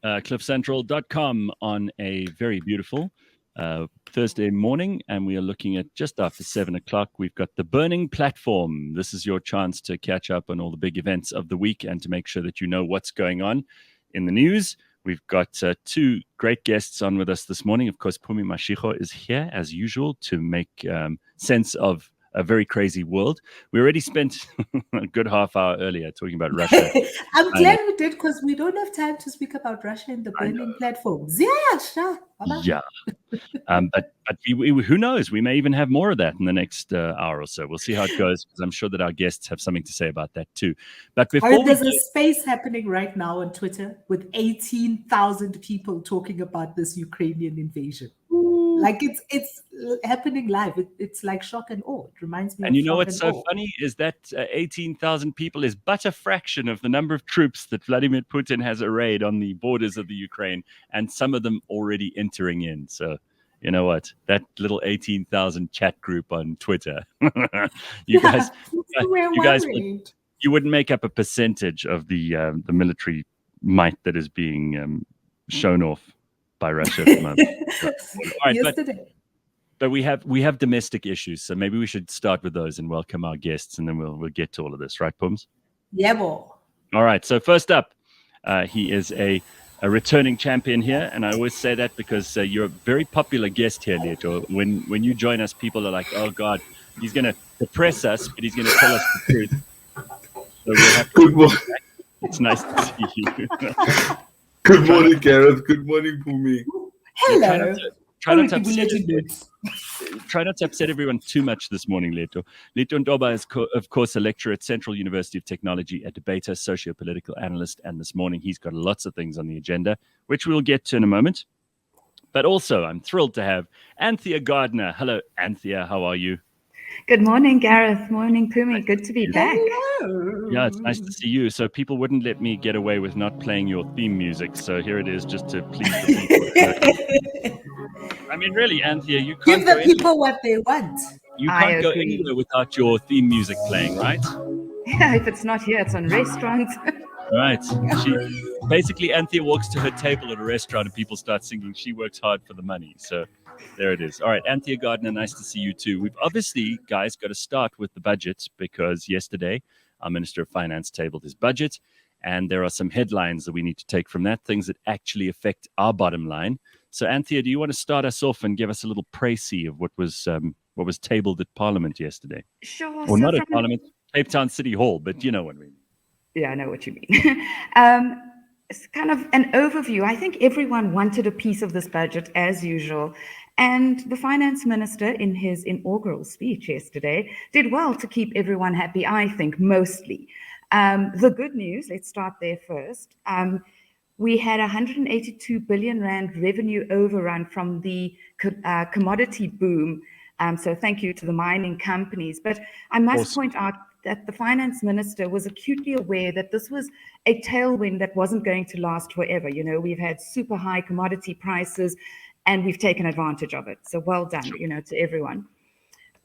cliffcentral.com on a very beautiful Thursday morning, and we are looking at just after 7 o'clock. We've got the Burning Platform. This is your chance to catch up on all the big events of the week and to make sure that you know what's going on in the news. We've got two great guests on with us this morning. Of course, Phumi Mashiko is here as usual to make sense of a very crazy world. We already spent a good half hour earlier talking about Russia. I'm glad we did, because we don't have time to speak about Russia in the Burning Platform. Yeah. But who knows? We may even have more of that in the next hour or so. We'll see how it goes, because I'm sure that our guests have something to say about that too. But before there's a space happening right now on Twitter with 18,000 people talking about this Ukrainian invasion. Like it's happening live. It's like shock and awe. It reminds me. And you know what's so funny is that 18,000 people is but a fraction of the number of troops that Vladimir Putin has arrayed on the borders of the Ukraine, and some of them already entering in. So you know what? That little 18,000 chat group on Twitter, you guys, you wouldn't make up a percentage of the military might that is being shown off by Russia at the moment. All right, but we have domestic issues, so maybe we should start with those and welcome our guests, and then we'll get to all of this, right, Pums? Yeah, boy. All right. So first up, he is a returning champion here, and I always say that because you're a very popular guest here, Leeto. When you join us, people are like, "Oh God, he's going to depress us, but he's going to tell us the truth." So we'll have to Good morning. It's nice to see you. Good morning, Gareth. Good morning, Phumi. Hello. Try not to upset everyone too much this morning, Leeto. Leeto Nthoba is, of course, a lecturer at Central University of Technology, a debater, socio-political analyst, and this morning he's got lots of things on the agenda, which we'll get to in a moment. But also, I'm thrilled to have Anthea Gardner. Hello, Anthea. How are you? Good morning, Gareth. Morning, Phumi. Good to be back. Hello. Yeah, it's nice to see you. So people wouldn't let me get away with not playing your theme music. So here it is, just to please the people. I mean, really, Anthea, you can't give the people what they want. You can't go anywhere without your theme music playing, right? Yeah, if it's not here, it's on restaurants. Right. Basically, Anthea walks to her table at a restaurant and people start singing. She works hard for the money. So there it is. All right, Anthea Gardner, nice to see you too. We've obviously, guys, got to start with the budget, because yesterday our Minister of Finance tabled his budget, and there are some headlines that we need to take from that, things that actually affect our bottom line. So, Anthea, do you want to start us off and give us a little précis of what was tabled at Parliament yesterday? Sure. Or not at Parliament, Cape Town City Hall, but you know what I mean. Yeah, I know what you mean. It's kind of an overview. I think everyone wanted a piece of this budget, as usual. And the finance minister, in his inaugural speech yesterday, did well to keep everyone happy, I think, mostly. The good news, let's start there first. We had 182 billion rand revenue overrun from the commodity boom. So thank you to the mining companies. But I must point out that the finance minister was acutely aware that this was a tailwind that wasn't going to last forever. You know, we've had super high commodity prices and we've taken advantage of it. So well done, to everyone.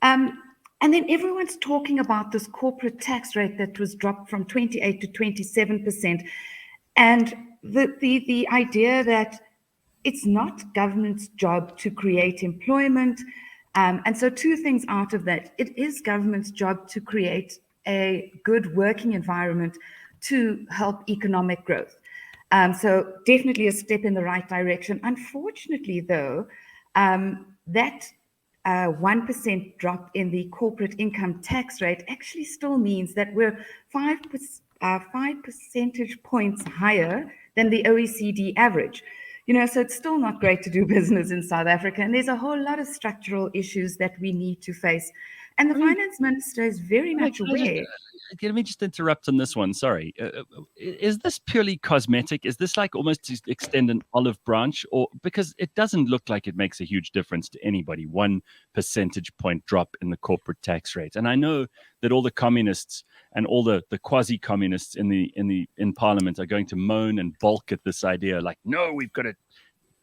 And then everyone's talking about this corporate tax rate that was dropped from 28 to 27%. And the idea that it's not government's job to create employment. And so two things out of that. It is government's job to create a good working environment to help economic growth. So definitely a step in the right direction. Unfortunately, though, that 1% drop in the corporate income tax rate actually still means that we're 5 percentage points higher than the OECD average. So it's still not great to do business in South Africa. And there's a whole lot of structural issues that we need to face. And the finance minister is very much aware. Let me just interrupt on this one. Sorry. Is this purely cosmetic? Is this like almost to extend an olive branch? Or because it doesn't look like it makes a huge difference to anybody, 1 percentage point drop in the corporate tax rate. And I know that all the communists and all the quasi-communists in Parliament are going to moan and balk at this idea, like, no, we've got to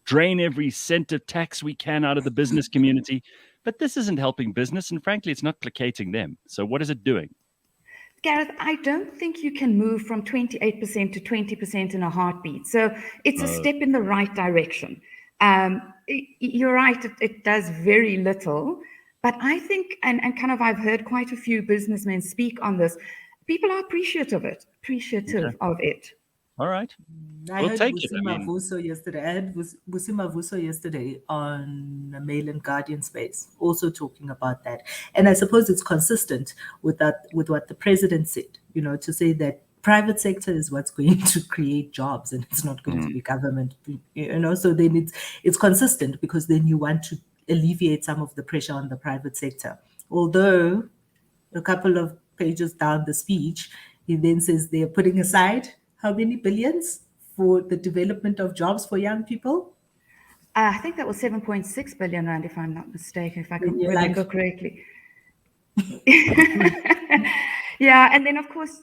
drain every cent of tax we can out of the business community. But this isn't helping business, and frankly, it's not placating them. So what is it doing? Gareth, I don't think you can move from 28% to 20% in a heartbeat. So it's a step in the right direction. You're right, it does very little. But I think, and kind of I've heard quite a few businessmen speak on this, people are appreciative of it. All right. I We'll heard take it. Vusi yesterday. I heard Vusi Mavuso yesterday on the Mail and Guardian space, also talking about that. And I suppose it's consistent with what the president said, to say that private sector is what's going to create jobs and it's not going to be government, so then it's consistent, because then you want to alleviate some of the pressure on the private sector. Although a couple of pages down the speech, he then says they're putting aside how many billions for the development of jobs for young people? I think that was 7.6 billion rand, if I'm not mistaken, if I can remember correctly. Yeah, and then of course,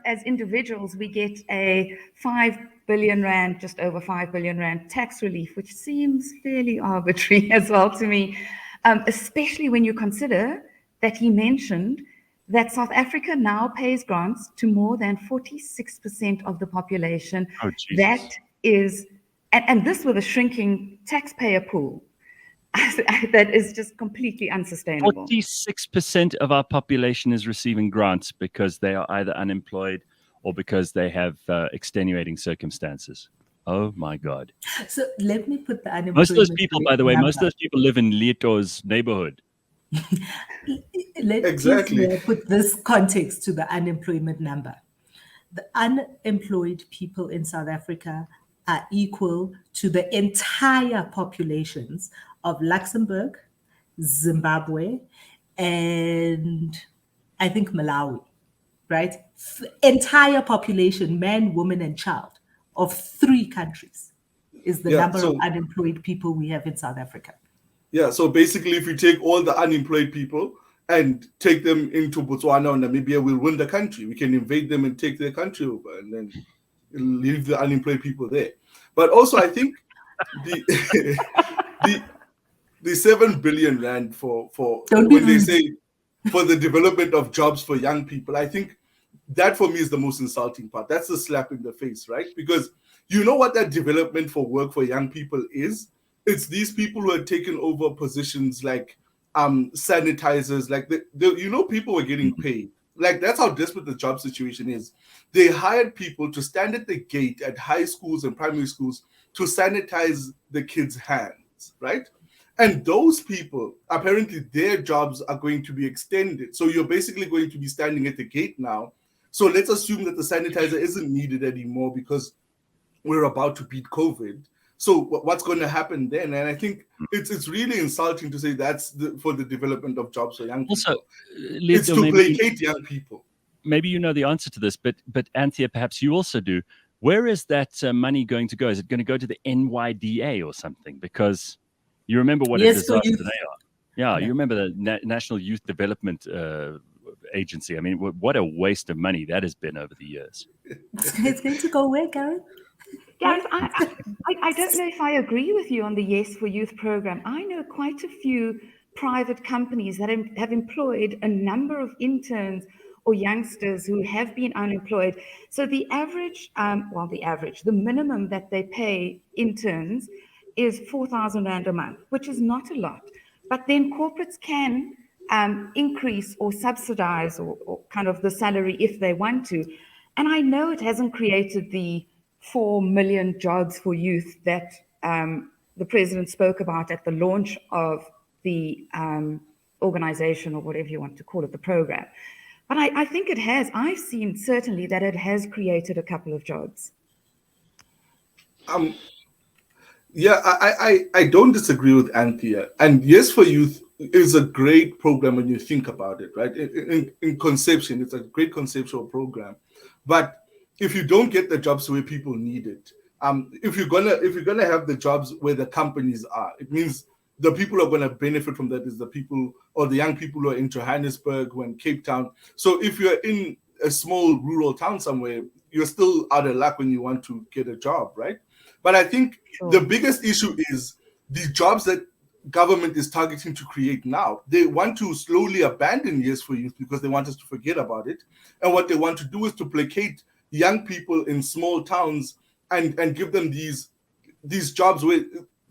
as individuals, we get a 5 billion rand, just over 5 billion rand tax relief, which seems fairly arbitrary as well to me, especially when you consider that he mentioned that South Africa now pays grants to more than 46% of the population. Oh, Jesus. That is, and this with a shrinking taxpayer pool. That is just completely unsustainable. 46% of our population is receiving grants because they are either unemployed or because they have extenuating circumstances. Oh my God. So let me put the unemployment. Most of those people, by the way, number. most of those people live in Leeto's neighborhood. Exactly. Put this context to the unemployment number. The unemployed people in South Africa are equal to the entire populations of Luxembourg, Zimbabwe, and I think Malawi, right? Entire population, man, woman, and child, of 3 countries is the number of unemployed people we have in South Africa. Yeah, so basically, if we take all the unemployed people and take them into Botswana or Namibia, we'll win the country. We can invade them and take their country over and then leave the unemployed people there. But also, I think the 7 billion rand for when they say for the development of jobs for young people, I think that for me is the most insulting part. That's the slap in the face, right? Because you know what that development for work for young people is? It's these people who are taking over positions like sanitizers, like people were getting paid. Like that's how desperate the job situation is. They hired people to stand at the gate at high schools and primary schools to sanitize the kids' hands, right? And those people, apparently their jobs are going to be extended. So you're basically going to be standing at the gate now. So let's assume that the sanitizer isn't needed anymore because we're about to beat COVID. So what's going to happen then? And I think it's really insulting to say that's for the development of jobs for young people. Also, it's to placate young people. Maybe you know the answer to this, but Anthea, perhaps you also do. Where is that money going to go? Is it going to go to the NYDA or something? Because you remember what a disaster they are. Yeah, you remember the National Youth Development Agency. I mean, what a waste of money that has been over the years. It's going to go where, Gareth? Gareth, I don't know if I agree with you on the Yes for Youth program. I know quite a few private companies that have employed a number of interns or youngsters who have been unemployed. So the average, the minimum that they pay interns is 4,000 Rand a month, which is not a lot. But then corporates can increase or subsidize or kind of the salary if they want to. And I know it hasn't created the 4 million jobs for youth that the president spoke about at the launch of the organization, or whatever you want to call it, the program. But I think it has. I've seen certainly that it has created a couple of jobs. Yeah, I don't disagree with Anthea. And Yes for Youth is a great program when you think about it, right? In conception, it's a great conceptual program. But if you don't get the jobs where people need it, if you're gonna have the jobs where the companies are, it means the people who are gonna benefit from that is the people or the young people who are in Johannesburg or in Cape Town. So if you're in a small rural town somewhere, you're still out of luck when you want to get a job, right? But I think the biggest issue is the jobs that government is targeting to create now. They want to slowly abandon Yes for Youth because they want us to forget about it. And what they want to do is to placate young people in small towns and give them these jobs where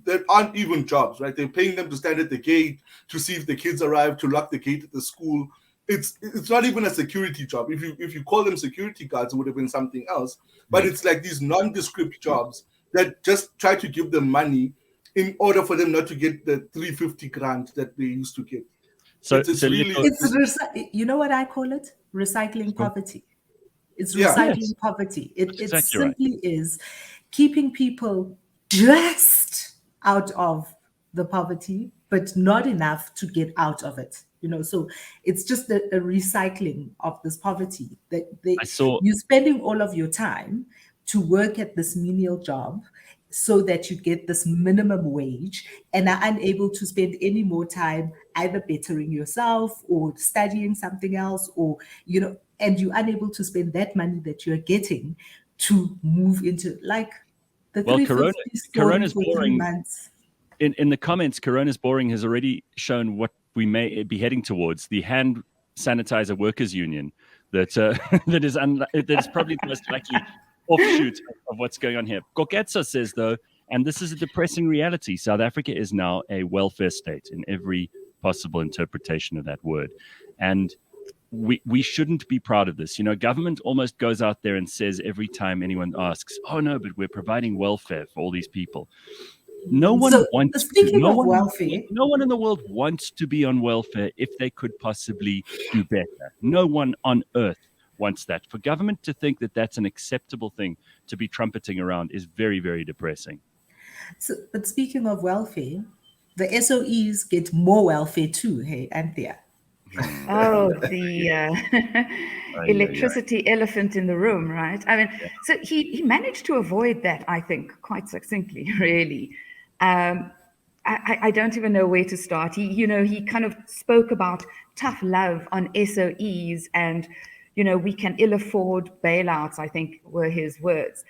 there aren't even jobs, right? They're paying them to stand at the gate, to see if the kids arrive, to lock the gate at the school. It's not even a security job. If you call them security guards, it would have been something else. But it's like these nondescript jobs that just try to give them money in order for them not to get the 350 grant that they used to get. So you know what I call it? Recycling poverty. It's recycling poverty. It simply is keeping people just out of the poverty, but not enough to get out of it. So it's just a recycling of this poverty that you're spending all of your time to work at this menial job so that you get this minimum wage and are unable to spend any more time either bettering yourself or studying something else, or, and you're unable to spend that money that you're getting to move into like the Corona's boring. In the comments, Corona's boring has already shown what we may be heading towards, the hand sanitizer workers union that is probably the most likely offshoot of what's going on here. Koketso says, though, and this is a depressing reality, South Africa is now a welfare state in every possible interpretation of that word. And we shouldn't be proud of this. Government almost goes out there and says every time anyone asks, oh, no, but we're providing welfare for all these people. No one wants to. No one in the world wants to be on welfare if they could possibly do better. No one on earth wants that. For government to think that that's an acceptable thing to be trumpeting around is very, very depressing. But speaking of welfare, the SOEs get more welfare too, hey, Anthea? Oh, the electricity elephant in the room, right? I mean, so he managed to avoid that, I think, quite succinctly, really. I don't even know where to start. He kind of spoke about tough love on SOEs and, we can ill afford bailouts, I think were his words.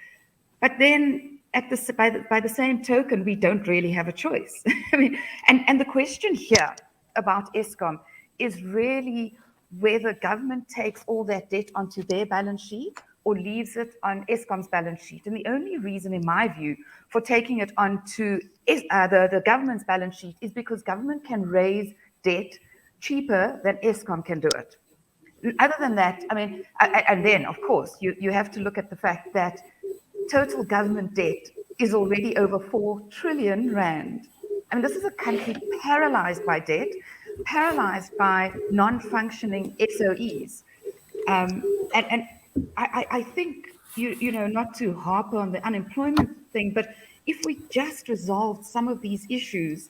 But then by the same token, we don't really have a choice. I mean, and the question here about Eskom is really whether government takes all that debt onto their balance sheet or leaves it on Eskom's balance sheet. And the only reason, in my view, for taking it onto the government's balance sheet is because government can raise debt cheaper than Eskom can do it. Other than that, I mean, and then, of course, you have to look at the fact that total government debt is already over 4 trillion rand. I mean, this is a country paralyzed by debt, paralyzed by non-functioning SOEs. And I think, not to harp on the unemployment thing, but if we just resolved some of these issues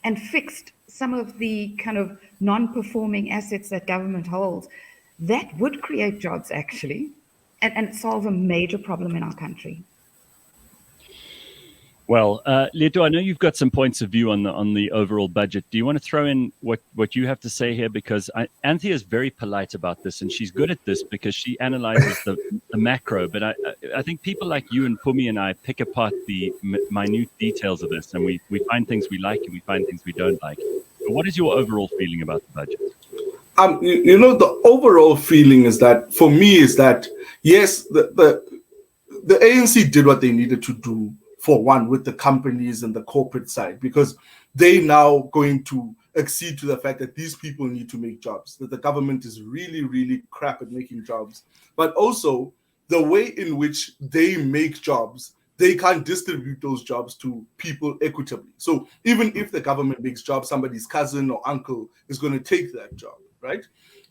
and fixed some of the kind of non-performing assets that government holds, that would create jobs, actually, and solve a major problem in our country. Well, Leeto, I know you've got some points of view on the overall budget. Do you want to throw in what you have to say here? Because Anthea is very polite about this, and she's good at this because she analyzes the macro. But I think people like you and Pumi and I pick apart the minute details of this, and we find things we like and we find things we don't like. But what is your overall feeling about the budget? The overall feeling is that, for me, is that, yes, the ANC did what they needed to do, for one, with the companies and the corporate side, because they now going to accede to the fact that these people need to make jobs, that the government is really, really crap at making jobs. But also, the way in which they make jobs, they can't distribute those jobs to people equitably. So even if the government makes jobs, somebody's cousin or uncle is going to take that job, right?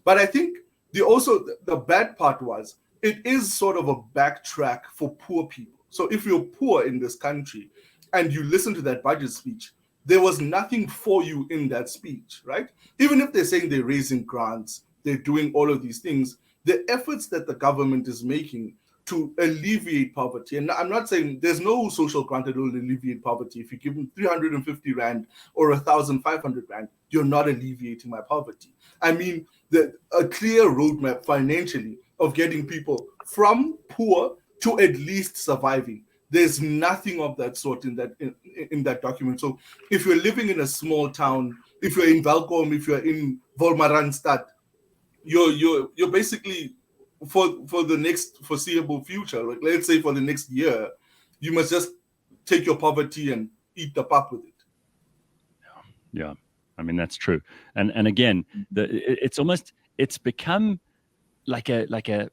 But I think the bad part was, it is sort of a backtrack for poor people. So if you're poor in this country and you listen to that budget speech, there was nothing for you in that speech, right? Even if they're saying they're raising grants, they're doing all of these things, the efforts that the government is making to alleviate poverty, and I'm not saying there's no social grant that will alleviate poverty. If you give them 350 Rand or 1,500 Rand, you're not alleviating my poverty. I mean, a clear roadmap financially of getting people from poor to at least surviving. There's nothing of that sort in that document. So if you're living in a small town, if you're in Welkom, if you're in Wolmaranstad, you're basically for the next foreseeable future, like let's say for the next year, you must just take your poverty and eat the pap with it. Yeah, I mean that's true. And again, it's become like a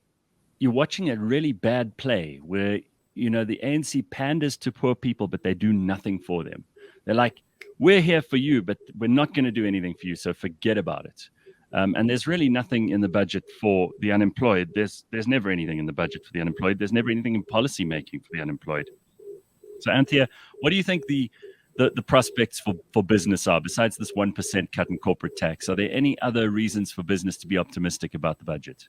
you're watching a really bad play where the ANC panders to poor people, but they do nothing for them. They're like, we're here for you, but we're not going to do anything for you, so forget about it. And there's really nothing in the budget for the unemployed. There's never anything in the budget for the unemployed. There's never anything in policy making for the unemployed. So Anthea, what do you think the prospects for business are, besides this 1% cut in corporate tax? Are there any other reasons for business to be optimistic about the budget?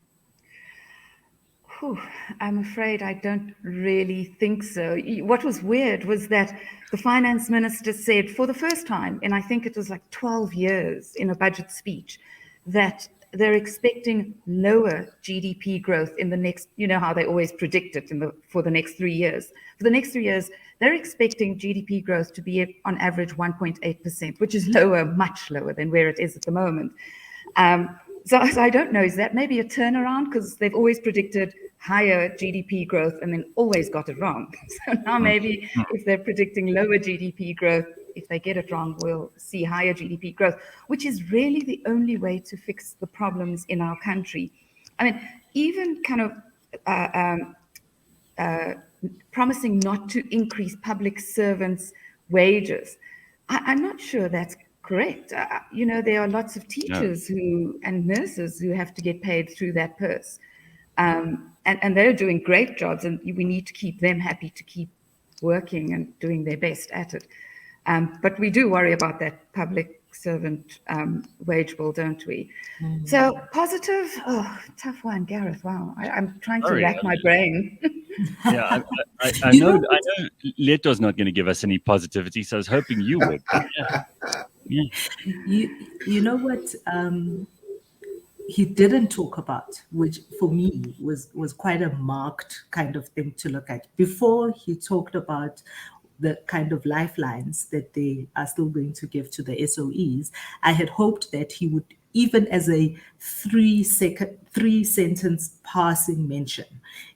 I'm afraid I don't really think so. What was weird was that the finance minister said for the first time, and I think it was like 12 years in a budget speech, that they're expecting lower GDP growth in the next, how they always predict it for the next 3 years. For the next 3 years, they're expecting GDP growth to be on average 1.8%, which is lower, much lower than where it is at the moment. So I don't know, is that maybe a turnaround? Because they've always predicted higher GDP growth and then always got it wrong. So now maybe if they're predicting lower GDP growth, if they get it wrong, we'll see higher GDP growth, which is really the only way to fix the problems in our country. I mean, even kind of promising not to increase public servants' wages, I'm not sure that's correct. There are lots of teachers and nurses who have to get paid through that purse. And they're doing great jobs, and we need to keep them happy to keep working and doing their best at it. But we do worry about that public servant wage bill, don't we? So positive, tough one, Gareth. Wow, I'm trying to rack my brain. Yeah, I know Leeto's not going to give us any positivity, so I was hoping you would. Yeah. You know what he didn't talk about, which for me was quite a marked kind of thing to look at. Before he talked about the kind of lifelines that they are still going to give to the SOEs, I had hoped that he would, even as a 3-sentence passing mention,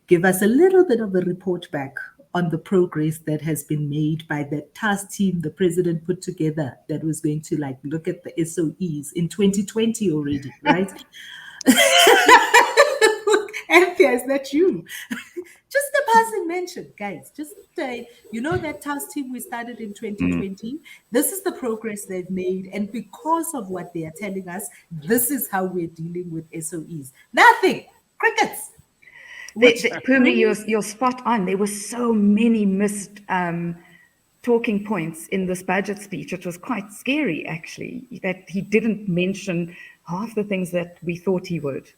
give us a little bit of a report back on the progress that has been made by that task team the president put together that was going to look at the SOEs in 2020 already, right? Anthea, is that you? Just a passing mention, guys. Just that task team we started in 2020. This is the progress they've made, and because of what they are telling us, this is how we're dealing with SOEs. Nothing. Crickets. Pumi, you're spot on. There were so many missed talking points in this budget speech. It was quite scary, actually, that he didn't mention half the things that we thought he would.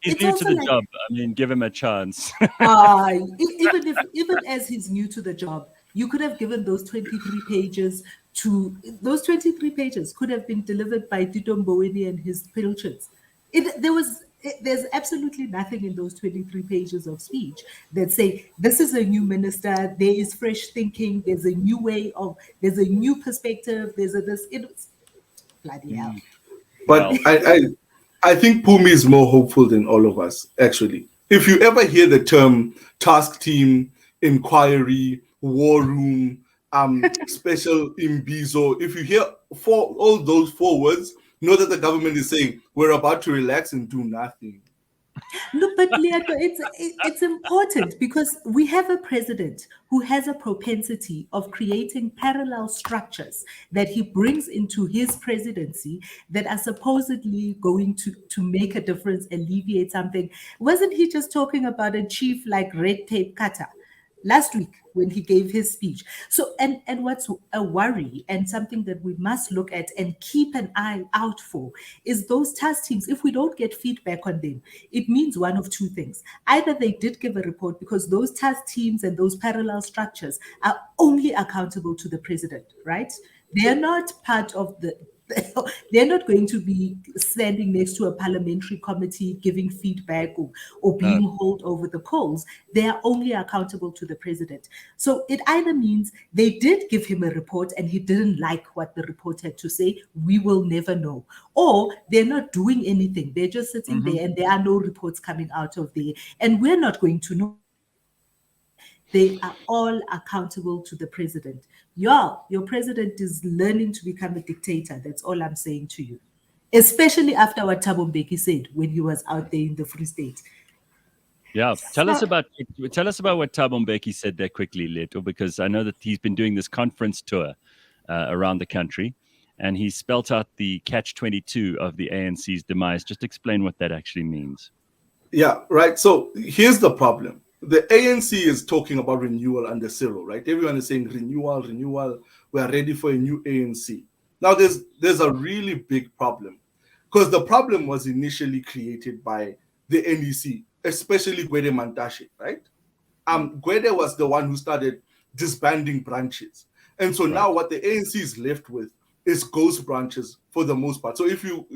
He's new to the job. I mean, give him a chance. Even as he's new to the job, you could have given those 23 pages those 23 pages could have been delivered by Tito Mboweni and his pilchards. There's absolutely nothing in those 23 pages of speech that say this is a new minister, there is fresh thinking, there's a new there's a new perspective, it's bloody hell. But I think Pumi is more hopeful than all of us, actually. If you ever hear the term task team, inquiry, war room, special imbizo, if you hear all those 4 words, know that the government is saying we're about to relax and do nothing. No, but Leeto, it's important because we have a president who has a propensity of creating parallel structures that he brings into his presidency that are supposedly going to make a difference, alleviate something. Wasn't he just talking about a chief like red tape cutter last week when he gave his speech? So, and what's a worry and something that we must look at and keep an eye out for is those task teams. If we don't get feedback on them, it means one of 2 things. Either they did give a report because those task teams and those parallel structures are only accountable to the president, right? They're not part of They're not going to be standing next to a parliamentary committee giving feedback or being hauled over the coals. They are only accountable to the president. So it either means they did give him a report and he didn't like what the report had to say. We will never know. Or they're not doing anything. They're just sitting there and there are no reports coming out of there. And we're not going to know. They are all accountable to the president. Your president is learning to become a dictator. That's all I'm saying to you. Especially after what Thabo Mbeki said when he was out there in the Free State. Yeah, tell us about what Thabo Mbeki said there quickly, Leeto, because I know that he's been doing this conference tour around the country, and he spelt out the catch-22 of the ANC's demise. Just explain what that actually means. Yeah, right. So here's the problem. The ANC is talking about renewal under Cyril, right? Everyone is saying renewal. We are ready for a new ANC. Now, there's a really big problem, because the problem was initially created by the NEC, especially Gwede Mantashe, right? Gwede was the one who started disbanding branches. And so now what the ANC is left with is ghost branches for the most part. So if you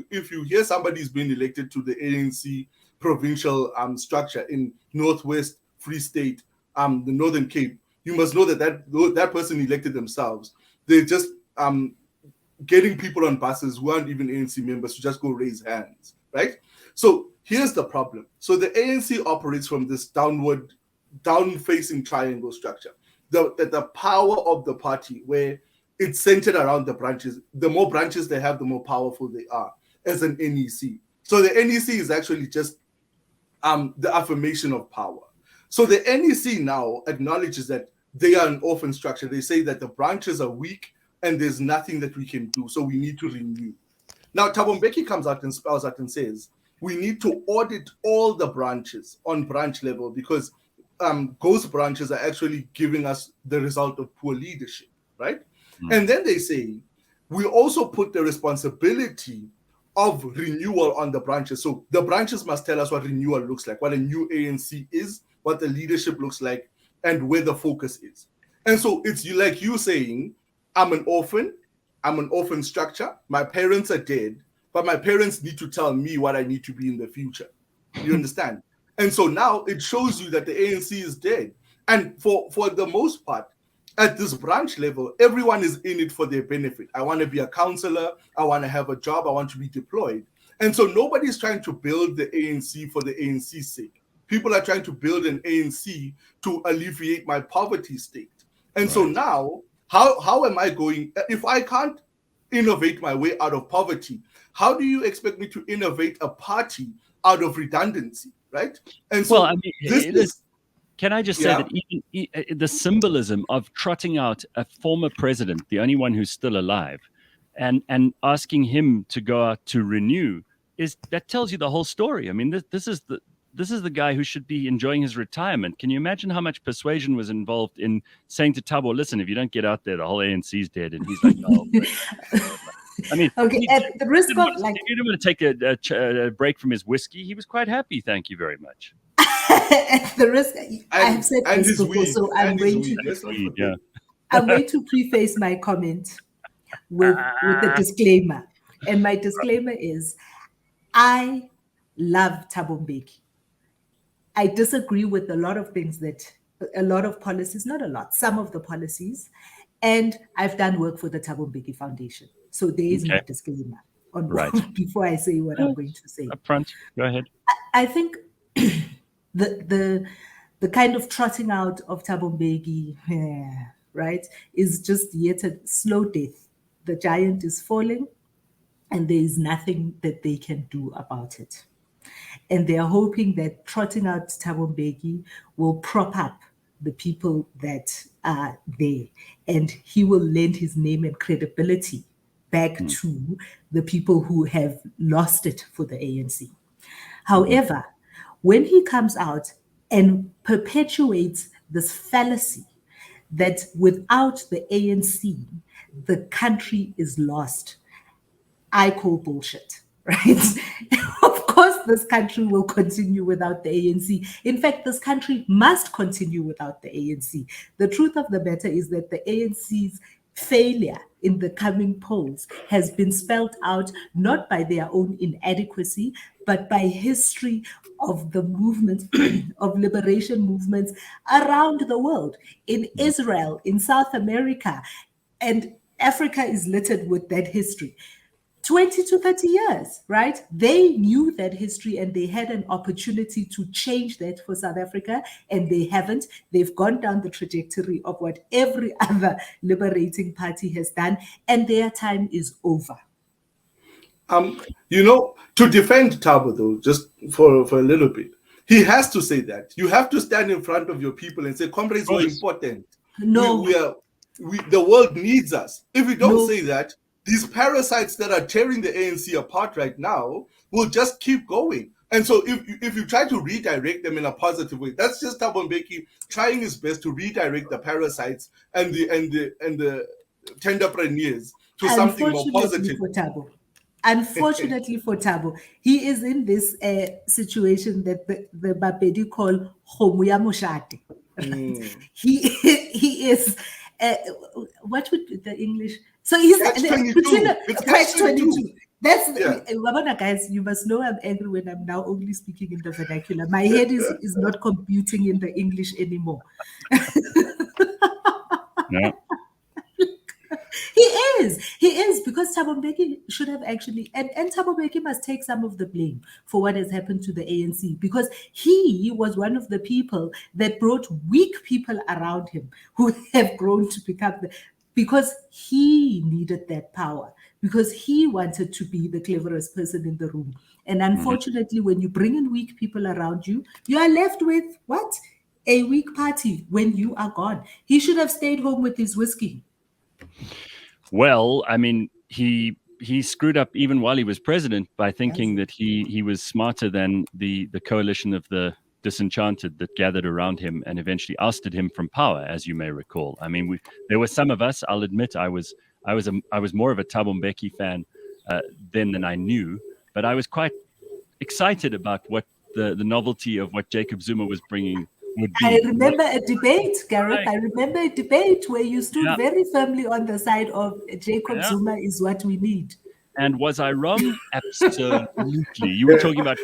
hear somebody's been elected to the ANC provincial structure in Northwest, Free State, the Northern Cape, you must know that person elected themselves. They're just getting people on buses who aren't even ANC members to just go raise hands, right? So here's the problem. So the ANC operates from this down-facing triangle structure. The power of the party, where it's centered around the branches. The more branches they have, the more powerful they are as an NEC. So the NEC is actually just the affirmation of power. So the NEC now acknowledges that they are an orphan structure. They say that the branches are weak and there's nothing that we can do, so we need to renew. Now, Thabo Mbeki comes out and spells out and says, we need to audit all the branches on branch level, because ghost branches are actually giving us the result of poor leadership, right? And then they say, we also put the responsibility of renewal on the branches. So the branches must tell us what renewal looks like, what a new ANC is, what the leadership looks like, and where the focus is. And so it's like you saying, I'm an orphan structure, my parents are dead, but my parents need to tell me what I need to be in the future. You understand? And so now it shows you that the ANC is dead. And for the most part, at this branch level, everyone is in it for their benefit. I want to be a counselor. I want to have a job. I want to be deployed. And so nobody's trying to build the ANC for the ANC's sake. People are trying to build an ANC to alleviate my poverty state. And so now, how am I going? If I can't innovate my way out of poverty, how do you expect me to innovate a party out of redundancy, right? And so can I just say that even the symbolism of trotting out a former president, the only one who's still alive, and asking him to go out to renew, that tells you the whole story. I mean, this is the guy who should be enjoying his retirement. Can you imagine how much persuasion was involved in saying to Thabo, listen, if you don't get out there, the whole ANC's dead. And he's like, no. I mean, okay, at the risk of he didn't want to take a break from his whiskey. He was quite happy. Thank you very much. At the risk, I've said this before, so I'm going to preface my comment with a disclaimer. And my disclaimer is, I love Thabo Mbeki. I disagree with a lot of things policies, not a lot, some of the policies. And I've done work for the Thabo Mbeki Foundation. So there is my disclaimer on before I say what I'm going to say. Up front, go ahead. I think the kind of trotting out of Thabo Mbeki, right, is just yet a slow death. The giant is falling, and there is nothing that they can do about it. And they are hoping that trotting out Thabo Mbeki will prop up the people that are there, and he will lend his name and credibility back to the people who have lost it for the ANC. However, when he comes out and perpetuates this fallacy that without the ANC, the country is lost, I call bullshit, right? Of course, this country will continue without the ANC. In fact, this country must continue without the ANC. The truth of the matter is that the ANC's failure in the coming polls has been spelled out not by their own inadequacy, but by history of the movements, of liberation movements around the world, in Israel, in South America, and Africa is littered with that history. 20 to 30 years, right? They knew that history and they had an opportunity to change that for South Africa, and they haven't. They've gone down the trajectory of what every other liberating party has done, and their time is over. To defend Thabo, though, just for a little bit, he has to say that. You have to stand in front of your people and say, comrades, we're important. No. The world needs us. If we don't say that, these parasites that are tearing the ANC apart right now will just keep going. And so if you try to redirect them in a positive way, that's just Thabo Mbeki trying his best to redirect the parasites and the tenderpreneurs to something more positive. Unfortunately for Thabo, he is in this situation that the Bapedi call Khomuya Moshate. He is, what would be the English? So he's catch 22. That's guys, you must know I'm angry when I'm now only speaking in the vernacular. My head is not computing in the English anymore. No. He is, because Thabo Mbeki should have actually, and Thabo Mbeki must take some of the blame for what has happened to the ANC, because he was one of the people that brought weak people around him who have grown to become because he needed that power, because he wanted to be the cleverest person in the room. And unfortunately, when you bring in weak people around you, you are left with what? A weak party when you are gone. He should have stayed home with his whiskey. Well, I mean, he screwed up even while he was president by thinking that he was smarter than the coalition of the disenchanted that gathered around him and eventually ousted him from power, as you may recall. I mean, there were some of us, I'll admit, I was more of a Thabo Mbeki fan then than I knew, but I was quite excited about what the novelty of what Jacob Zuma was bringing would be. I remember a debate, Gareth. I remember a debate where you stood very firmly on the side of Jacob Zuma is what we need. And was I wrong? Absolutely. You were talking about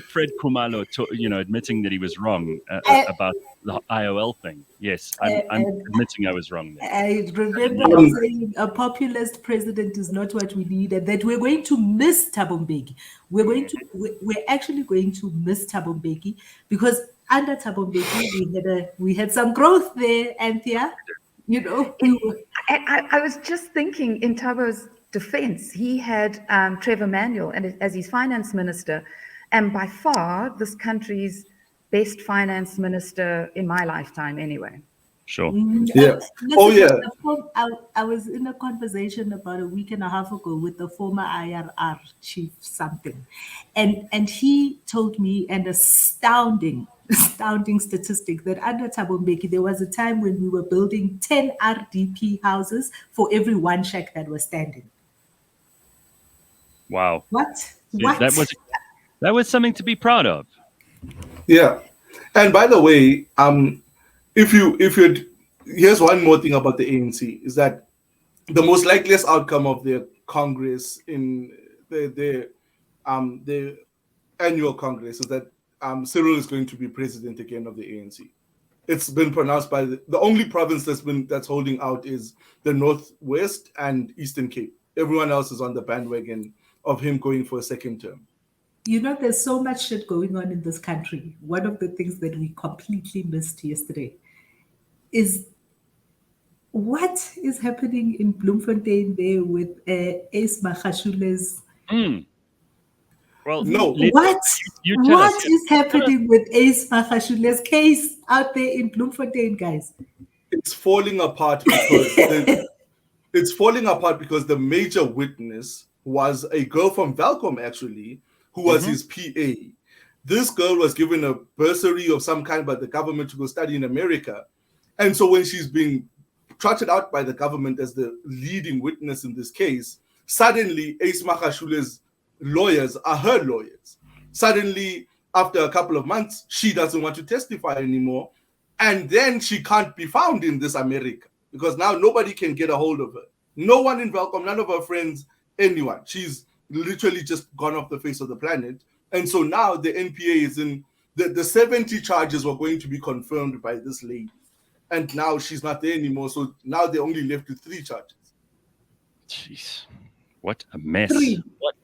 Fred Khumalo, admitting that he was wrong about the IOL thing. Yes, I'm admitting I was wrong there. I remember saying a populist president is not what we need, and that we're going to miss Thabo Mbeki. We're actually going to miss Thabo Mbeki, because under Thabo Mbeki we had some growth there, Anthea. I was just thinking, in Thabo's defense, he had Trevor Manuel as his finance minister, and by far this country's best finance minister in my lifetime anyway. Sure. Yeah. I was in a conversation about a week and a half ago with the former IRR chief something, and he told me an astounding statistic that under Thabo Mbeki there was a time when we were building 10 RDP houses for every one shack that was standing. Wow. What? That was something to be proud of. Yeah. And by the way, here's one more thing about the ANC, is that the most likeliest outcome of their Congress in the annual Congress is that Cyril is going to be president again of the ANC. It's been pronounced by the only province that's holding out is the Northwest and Eastern Cape. Everyone else is on the bandwagon of him going for a second term. There's so much shit going on in this country. One of the things that we completely missed yesterday is what is happening in Bloemfontein there with Ace Magashule's. Well, no. What is happening with Ace Magashule's case out there in Bloemfontein, guys? It's falling apart because the major witness was a girl from Valcom, actually, who was his PA. This girl was given a bursary of some kind by the government to go study in America. And so when she's being trotted out by the government as the leading witness in this case, suddenly Ace Magashule's lawyers are her lawyers. Suddenly, after a couple of months, she doesn't want to testify anymore. And then she can't be found in this America because now nobody can get a hold of her. No one in Welcome, none of her friends, anyone. She's literally just gone off the face of the planet. And so now the NPA is in the 70 charges were going to be confirmed by this lady. And now she's not there anymore. So now they're only left with 3 charges. Jeez. What a mess.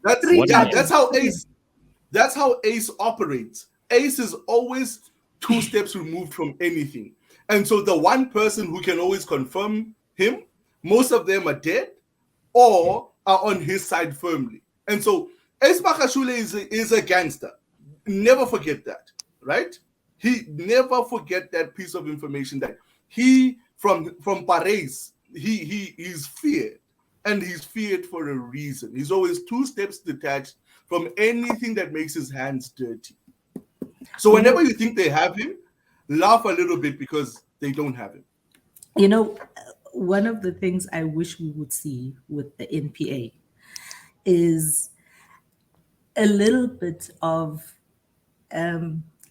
That's how Ace operates. Ace is always 2 steps removed from anything. And so the one person who can always confirm him, most of them are dead or are on his side firmly. And so Ace Magashule is a gangster. Never forget that, right? He never forget that piece of information that he from Paris, he's feared. And he's feared for a reason. He's always 2 steps detached from anything that makes his hands dirty. So whenever you think they have him, laugh a little bit because they don't have him. You know, one of the things I wish we would see with the NPA is a little bit of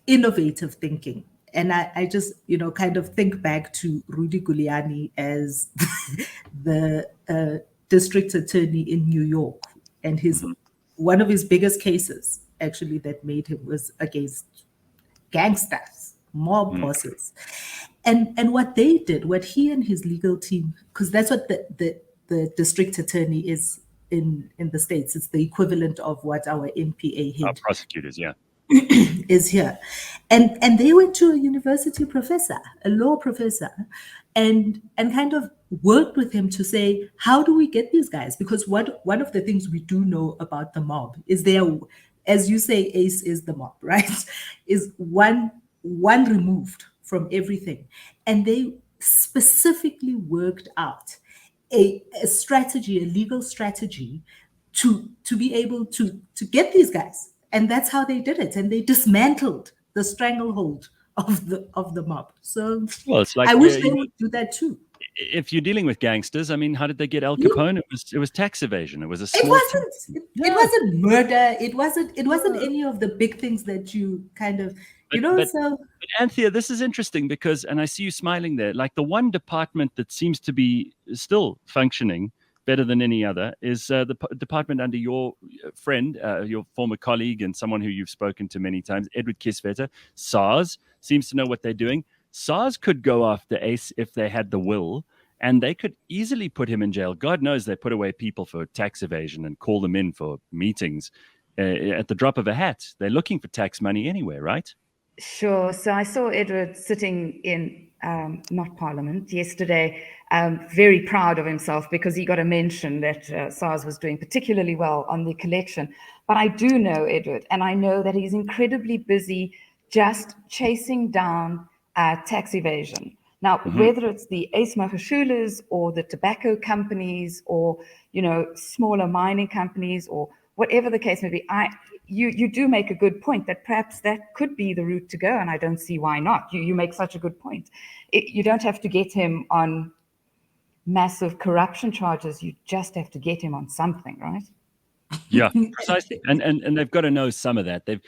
innovative thinking. And I just, kind of think back to Rudy Giuliani as the district attorney in New York, and one of his biggest cases actually that made him was against gangsters, mob bosses, and what they did, what he and his legal team, because that's what the district attorney is in the States. It's the equivalent of what our NPA head prosecutors, yeah. is here, and they went to a university professor, a law professor, and kind of worked with him to say, how do we get these guys? Because one of the things we do know about the mob is as you say, Ace is the mob, right? Is one removed from everything, and they specifically worked out a strategy, a legal strategy, to be able to get these guys. And that's how they did it. And they dismantled the stranglehold of the mob. So it's like, I wish they would do that too. If you're dealing with gangsters, I mean, how did they get Al Capone? It was tax evasion. It was a it wasn't murder. It wasn't any of the big things that you kind of But Anthea, this is interesting because, and I see you smiling there, like the one department that seems to be still functioning better than any other is the department under your friend, your former colleague, and someone who you've spoken to many times, Edward Kisvetter. SARS seems to know what they're doing. SARS could go after Ace if they had the will, and they could easily put him in jail. God knows they put away people for tax evasion and call them in for meetings at the drop of a hat. They're looking for tax money anyway, right? Sure. So I saw Edward sitting in not Parliament yesterday, very proud of himself because he got a mention that SARS was doing particularly well on the collection. But I do know Edward, and I know that he's incredibly busy just chasing down tax evasion. Now, whether it's the Ace Magashula's or the tobacco companies or, smaller mining companies or whatever the case may be, you do make a good point that perhaps that could be the route to go, and I don't see why not. You make such a good point. You don't have to get him on massive corruption charges. You just have to get him on something, right? Yeah, precisely. And they've got to know some of that. They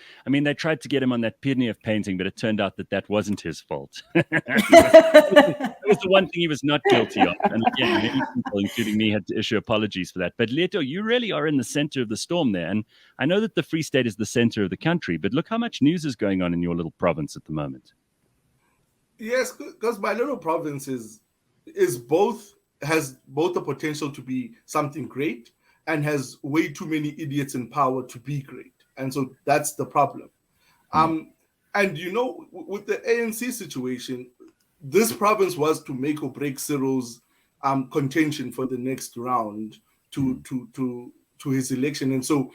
tried to get him on that penny of painting, but it turned out that wasn't his fault. It was the one thing he was not guilty of. And again, many people, including me, had to issue apologies for that. But Leeto, you really are in the center of the storm there. And I know that the Free State is the center of the country, but look how much news is going on in your little province at the moment. Yes, because my little province has both the potential to be something great and has way too many idiots in power to be great. And so that's the problem. And, with the ANC situation, this province was to make or break Cyril's contention for the next round to his election. And so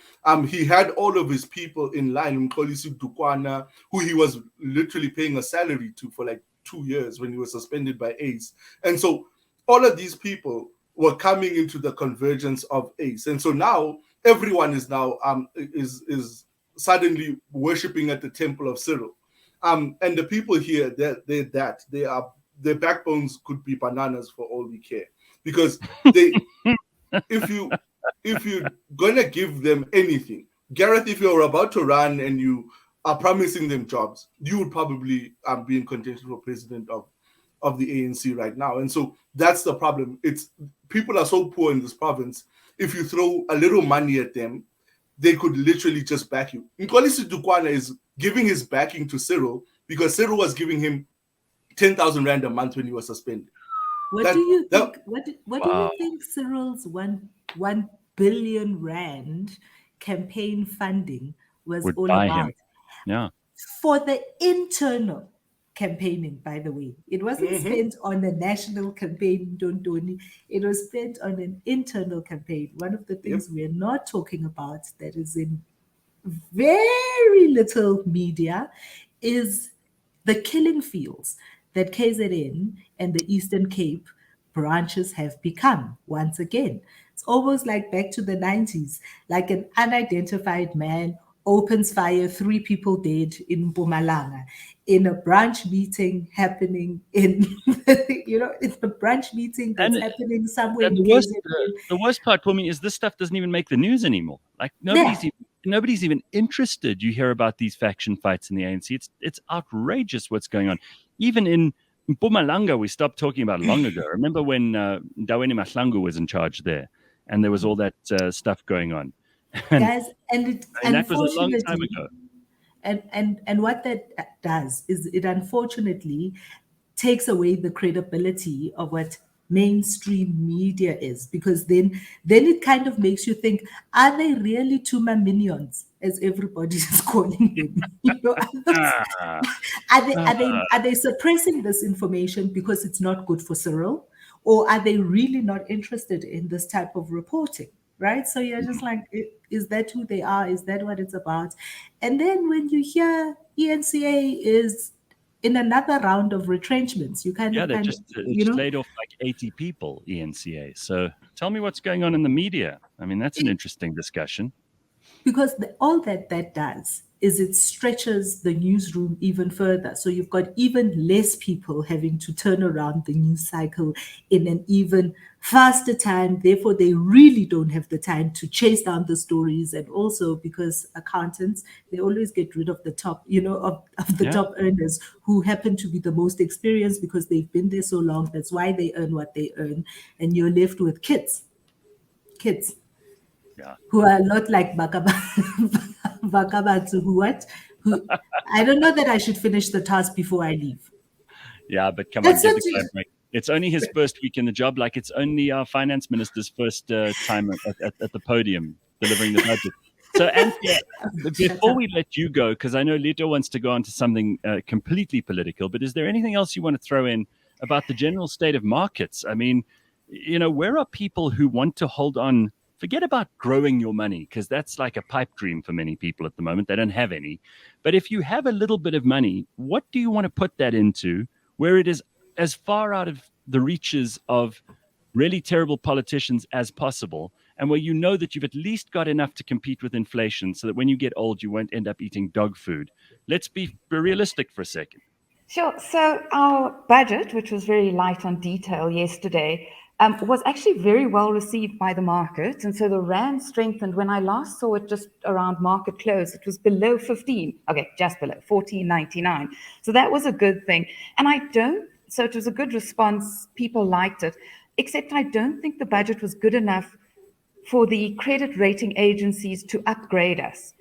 he had all of his people in line, Mkolisi Dukwana, who he was literally paying a salary to for like 2 years when he was suspended by Ace. And so all of these people were coming into the convergence of Ace. And so now everyone is now is suddenly worshipping at the temple of Cyril. And the people here, their backbones could be bananas for all we care. Because if you're gonna give them anything, Gareth, if you're about to run and you are promising them jobs, you would probably be in contention for president of the ANC right now. And so that's the problem. It's people are so poor in this province. If you throw a little money at them, they could literally just back you. Nkolisi Dukwana is giving his backing to Cyril because Cyril was giving him 10,000 rand a month when he was suspended. What do you think? What do you think Cyril's 1 billion rand campaign funding was all about? Yeah. For the internal campaigning, by the way, it wasn't spent on a national campaign. It was spent on an internal campaign. One of the things we're not talking about that is in very little media is the killing fields that KZN and the Eastern Cape branches have become once again. It's almost like back to the 90s, like an unidentified man opens fire, 3 people dead in Mpumalanga, in a branch meeting happening in, it's a branch meeting that's happening somewhere. And the worst part for me is this stuff doesn't even make the news anymore. Like nobody's even interested. You hear about these faction fights in the ANC. It's outrageous what's going on. Even in Mpumalanga, we stopped talking about long ago. Remember when Daweni Mahlangu was in charge there, and there was all that stuff going on. Guys, that was a long time ago. And what that does is it unfortunately takes away the credibility of what mainstream media is, because then it kind of makes you think, are they really Tuma minions, as everybody is calling them? Are they suppressing this information because it's not good for Cyril, or are they really not interested in this type of reporting? Right? So you're just like, is that who they are? Is that what it's about? And then when you hear ENCA is in another round of retrenchments, you they just laid off like 80 people, ENCA. So tell me what's going on in the media. I mean, that's an interesting discussion. Because all that does is it stretches the newsroom even further. So you've got even less people having to turn around the news cycle in an even faster time. Therefore, they really don't have the time to chase down the stories. And also because accountants, they always get rid of the top, of the top earners who happen to be the most experienced because they've been there so long. That's why they earn what they earn. And you're left with kids. Who are a lot like Bakabatu, who I don't know that I should finish the task before I leave. Yeah, but come on, give the guy a break. It's only his first week in the job, like it's only our finance minister's first time at the podium delivering the budget. So, Anthea, before we let you go, because I know Leeto wants to go on to something completely political, but is there anything else you want to throw in about the general state of markets? I mean, where are people who want to hold on? Forget about growing your money, because that's like a pipe dream for many people at the moment. They don't have any. But if you have a little bit of money, what do you want to put that into where it is as far out of the reaches of really terrible politicians as possible, and where you know that you've at least got enough to compete with inflation so that when you get old, you won't end up eating dog food? Let's be realistic for a second. Sure. So our budget, which was very light on detail yesterday, was actually very well received by the market. And so the rand strengthened. When I last saw it just around market close, it was below 15. Okay, just below 14.99. So that was a good thing. And so it was a good response. People liked it, except I don't think the budget was good enough for the credit rating agencies to upgrade us.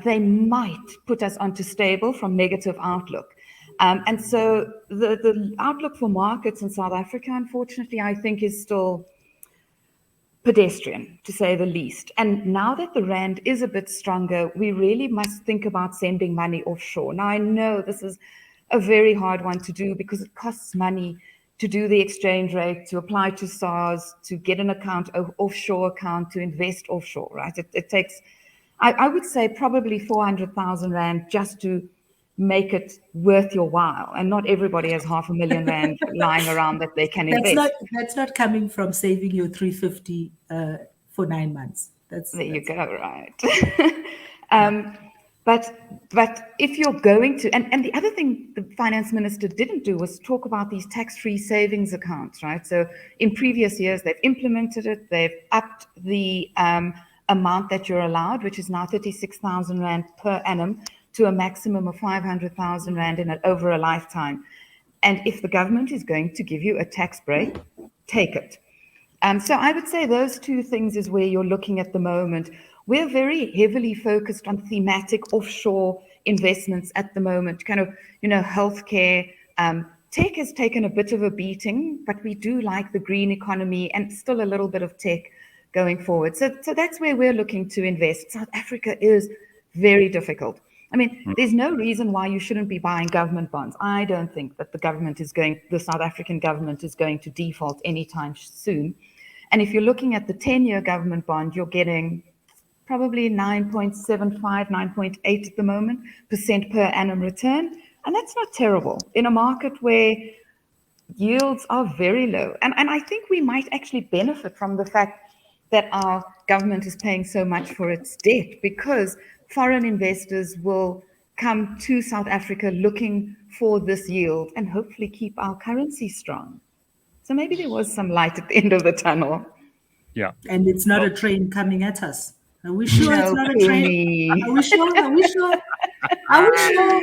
They might put us onto stable from negative outlook. And so the outlook for markets in South Africa, unfortunately, I think is still pedestrian, to say the least. And now that the rand is a bit stronger, we really must think about sending money offshore. Now, I know this is a very hard one to do because it costs money to do the exchange rate, to apply to SARS, to get an offshore account, to invest offshore, right? It takes, I would say, probably 400,000 rand just to make it worth your while. And not everybody has 500,000 rand lying around that they can invest. That's not coming from saving your 350 for 9 months. There you go, right. But if you're going to, and the other thing the finance minister didn't do was talk about these tax-free savings accounts, right? So in previous years, they've implemented it. They've upped the amount that you're allowed, which is now 36,000 rand per annum, to a maximum of 500,000 rand over a lifetime. And if the government is going to give you a tax break, take it. So I would say those two things is where you're looking at the moment. We're very heavily focused on thematic offshore investments at the moment, kind of, healthcare. Tech has taken a bit of a beating, but we do like the green economy and still a little bit of tech going forward. So that's where we're looking to invest. South Africa is very difficult. I mean, there's no reason why you shouldn't be buying government bonds. I don't think that the South African government is going to default anytime soon. And if you're looking at the 10-year government bond, you're getting probably 9.75, 9.8 at the moment, % per annum return. And that's not terrible in a market where yields are very low. And I think we might actually benefit from the fact that our government is paying so much for its debt, because foreign investors will come to South Africa looking for this yield and hopefully keep our currency strong. So maybe there was some light at the end of the tunnel. Yeah. And it's not a train coming at us. Are we sure it's not a train? Are we sure? Are we sure? Are we sure?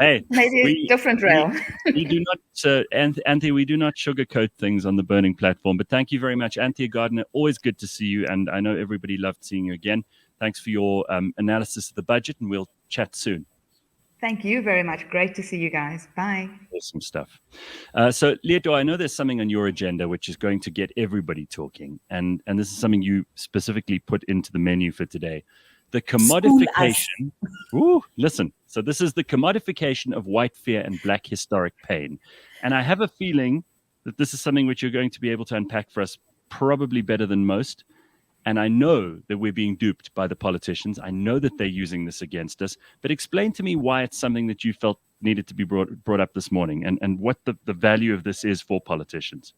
Hey, maybe a different rail. We do not, Anthea, we do not sugarcoat things on the Burning platform. But thank you very much, Anthea Gardner. Always good to see you, and I know everybody loved seeing you again. Thanks for your analysis of the budget, and we'll chat soon. Thank you very much. Great to see you guys. Bye. Awesome stuff. So, Leeto, I know there's something on your agenda which is going to get everybody talking, and this is something you specifically put into the menu for today. The commodification. Ooh, listen. So this is the commodification of white fear and black historic pain. And I have a feeling that this is something which you're going to be able to unpack for us probably better than most. And I know that we're being duped by the politicians. I know that they're using this against us. But explain to me why it's something that you felt needed to be brought up this morning, and what the value of this is for politicians.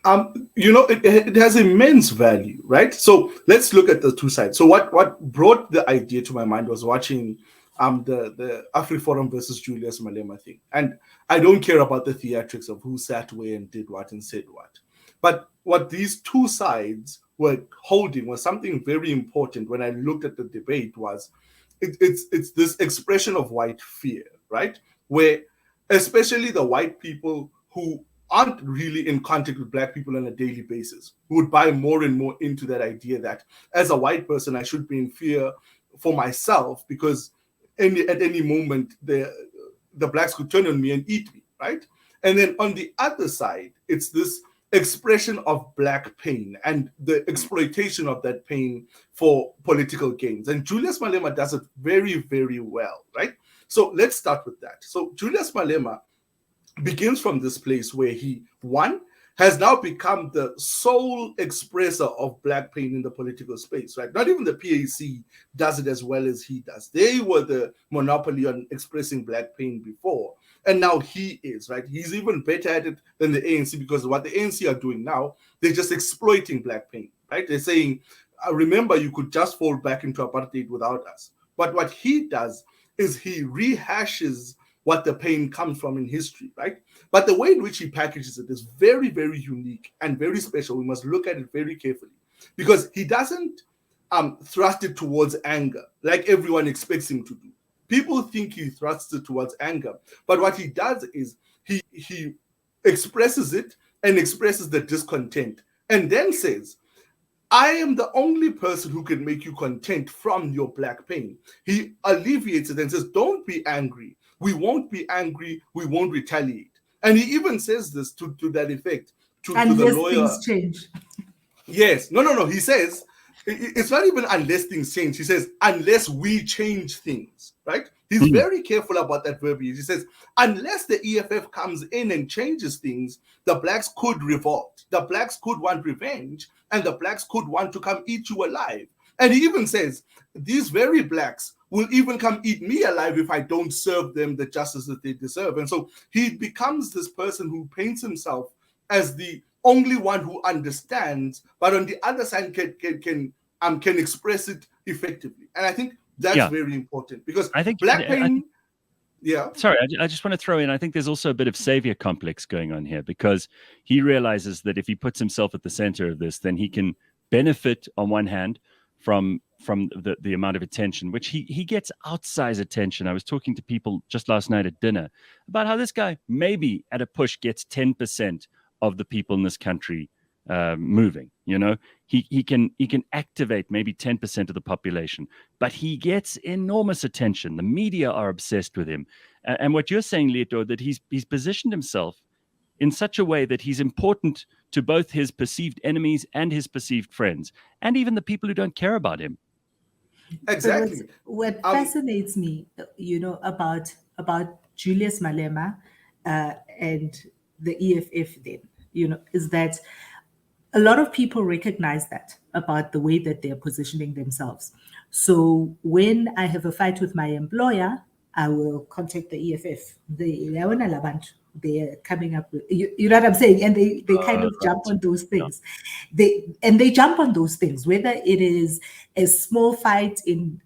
It has immense value, right? So let's look at the two sides. So what brought the idea to my mind was watching the Afri Forum versus Julius Malema thing. And I don't care about the theatrics of who sat where and did what and said what. But what these two sides were holding was something very important when I looked at the debate was it's this expression of white fear, right? Where especially the white people who aren't really in contact with black people on a daily basis, who would buy more and more into that idea that as a white person, I should be in fear for myself because at any moment the blacks could turn on me and eat me, right? And then on the other side, it's this expression of black pain and the exploitation of that pain for political gains. And Julius Malema does it very, very well, right? So let's start with that. So Julius Malema begins from this place where he, one, has now become the sole expresser of black pain in the political space, right? Not even the PAC does it as well as he does. They were the monopoly on expressing black pain before, and now he is, right? He's even better at it than the ANC, because what the ANC are doing now, they're just exploiting black pain, right? They're saying, remember, you could just fall back into apartheid without us. But what he does is he rehashes what the pain comes from in history, right? But the way in which he packages it is very, very unique and very special. We must look at it very carefully, because he doesn't thrust it towards anger like everyone expects him to do. People think he thrusts it towards anger, but what he does is he expresses it and expresses the discontent, and then says, I am the only person who can make you content from your black pain. He alleviates it and says, don't be angry. We won't be angry. We won't retaliate. And he even says this to that effect to the lawyer. Unless things change. Yes. No. He says, it's not even unless things change. He says, unless we change things, right? He's very careful about that verbiage. He says, unless the EFF comes in and changes things, the blacks could revolt. The blacks could want revenge, and the blacks could want to come eat you alive. And he even says, these very blacks will even come eat me alive if I don't serve them the justice that they deserve. And so he becomes this person who paints himself as the only one who understands, but on the other side can express it effectively. And I think that's very important, because I think black pain. Sorry, I just want to throw in, I think there's also a bit of savior complex going on here, because he realizes that if he puts himself at the center of this, then he can benefit on one hand from the amount of attention, which he gets outsized attention. I was talking to people just last night at dinner about how this guy maybe at a push gets 10% of the people in this country moving. He can activate maybe 10% of the population, but he gets enormous attention. The media are obsessed with him, and what you're saying, Leeto, that he's positioned himself in such a way that he's important to both his perceived enemies and his perceived friends, and even the people who don't care about him. Exactly. What fascinates me, about Julius Malema and the EFF then, is that a lot of people recognize that about the way that they're positioning themselves. So when I have a fight with my employer, I will contact the EFF. They're coming up with, you know what I'm saying? And they kind of jump on those things. They jump on those things, whether it is a small fight in